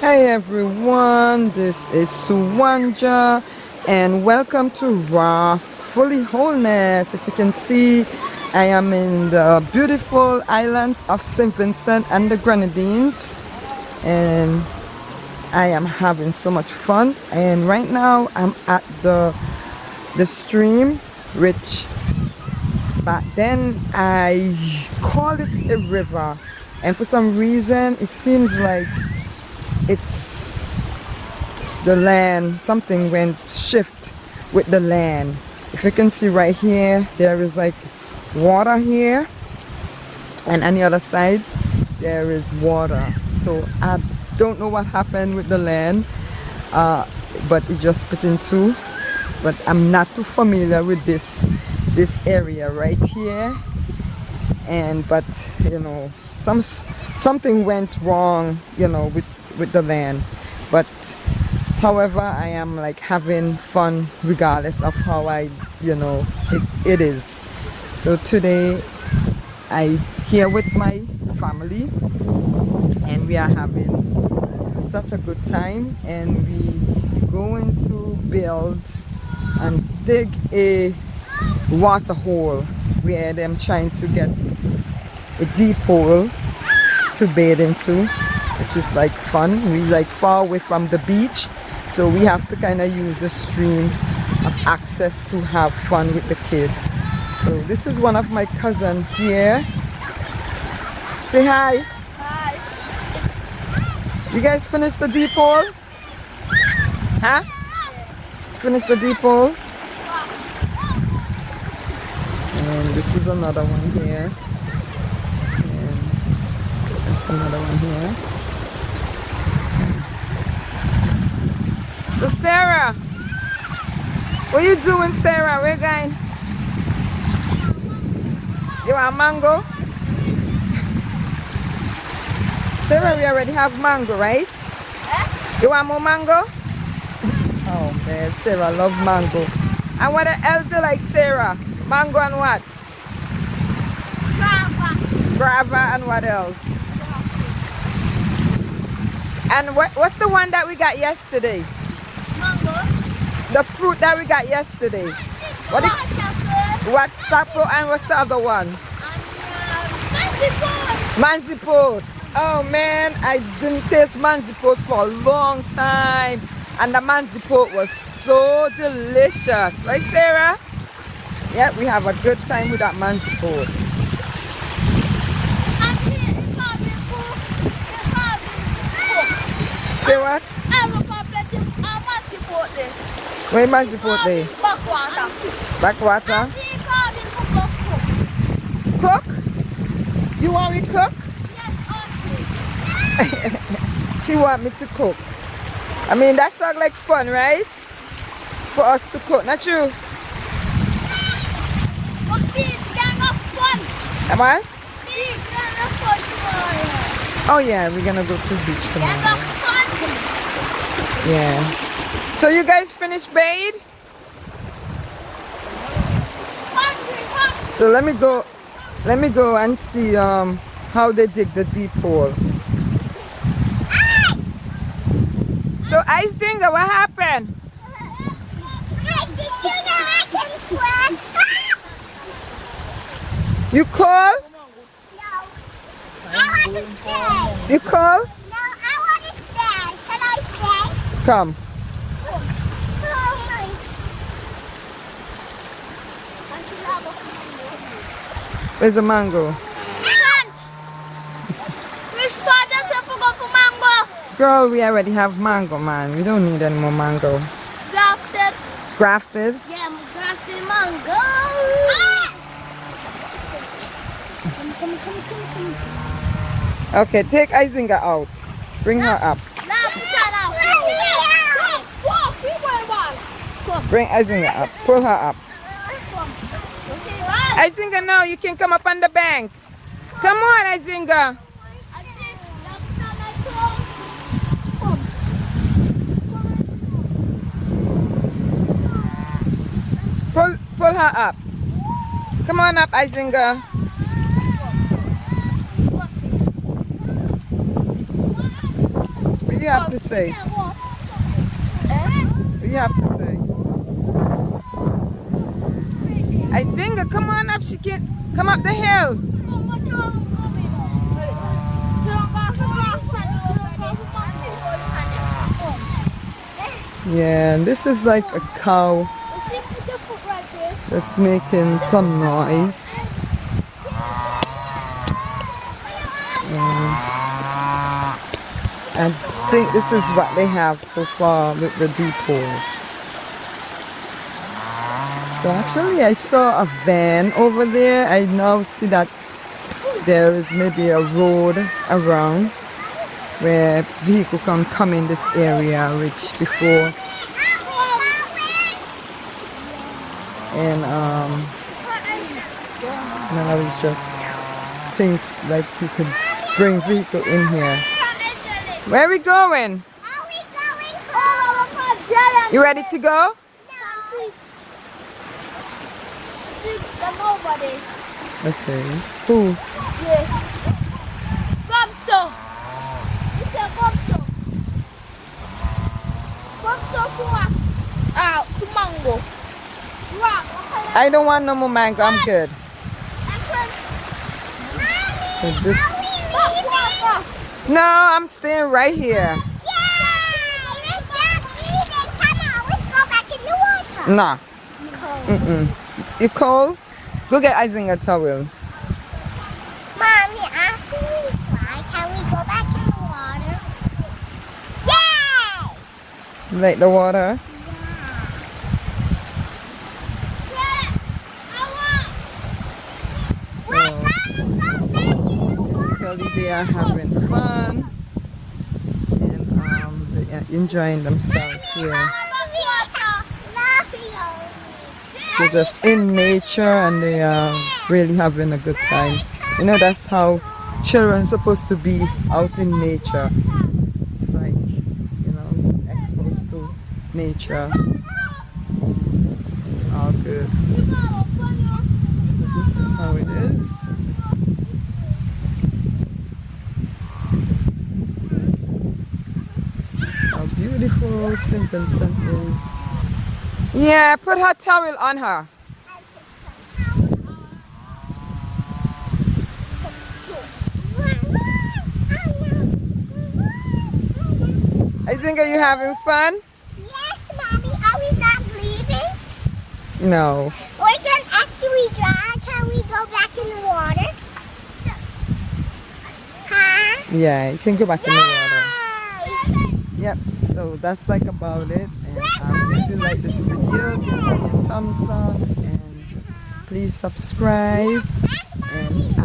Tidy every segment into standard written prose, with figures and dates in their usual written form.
Hey everyone, this is Suwanja and welcome to Raw Fully Wholeness. If you can see, I am in the beautiful islands of St. Vincent and the Grenadines and I am having so much fun. And right now I'm at the stream, which back then I call it a river, and for some reason it seems like it's the land, something went shift with the land. If you can see right here, there is like water here, and on the other side there is water. So I don't know what happened with the land, but it just split in two. But I'm not too familiar with this area right here, and but you know, something went wrong, you know, with the land. But however, I am like having fun regardless of how it is. So today I here with my family and we are having such a good time, and we going to build and dig a water hole where I'm trying to get a deep hole to bathe into, which is like fun. We like far away from the beach, so we have to kind of use the stream of access to have fun with the kids. So this is one of my cousins here. Say hi. Hi. You guys finished the deep hole? Huh? Finished the deep hole? And this is another one here. And that's another one here. So Sarah, what you doing, Sarah? Where you going? You want mango? Sarah, we already have mango, right? You want more mango? Oh man, Sarah love mango. And what else you like, Sarah? Mango and what? Guava. Guava and what else? And what's the one that we got yesterday? Mango. The fruit that we got yesterday. What is, what apple and what's the other one? Manzipot. Oh man, I didn't taste manzipot for a long time, and the manzipot was so delicious. Right, Sarah? Yeah, we have a good time with that manzipot. Say what? Where manzipot there? Backwater. Backwater? Cook? You want me to cook? She want me to cook. I mean, that sounds like fun, right? For us to cook, not true? Am I? Oh yeah, we're gonna go to the beach tomorrow. Yeah. So you guys finished bathe? So let me go and see how they dig the deep hole. So I think what happened? Did you know I can swim? You call? No. I want to stay. You call? No, I want to stay. Can I stay? Come. Oh my. Where's the mango? Lunch. Which part does it go for mango? Girl, we already have mango, man. We don't need any more mango. Grafted. Grafted? Yeah, grafted mango. Come. Okay, take Izinga out. Bring her up. Bring Izinga up. Pull her up. Izinga, now you can come up on the bank. Come on, Izinga. Pull her up. Come on up, Izinga. you have to say? What do you have to say? I Zinga, come on up. She can come up the hill. Yeah, and this is like a cow just making some noise. I think this is what they have so far with the depot. So actually I saw a van over there. I now see that there is maybe a road around where vehicle can come in this area, which before and now it's just things like you could bring vehicle in here. Where are we going? You ready to go? Okay. Who? I don't want no more mango. I'm good. So this. No, I'm staying right here. Nah. You cold? Go get Ising a towel. Mommy asked me why can we go back in the water? Yay! Like the water? Basically they are having fun and they are enjoying themselves here. They're just in nature and they are really having a good time. You know, that's how children are supposed to be out in nature. It's like, you know, exposed to nature. It's all good. So this is how it is. That's how beautiful St. Vincent is. Yeah, put her towel on her. I think, are you having fun? Yes, Mommy. Are we not leaving? No. We're going after we dry. Can we go back in the water? Huh? Yeah, you can go back in the water. Yay! Yep, so that's like about it. And if you like this video, give me a thumbs up and please subscribe. And I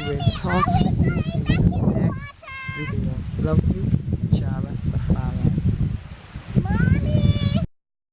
will talk to you in the next video. Love you.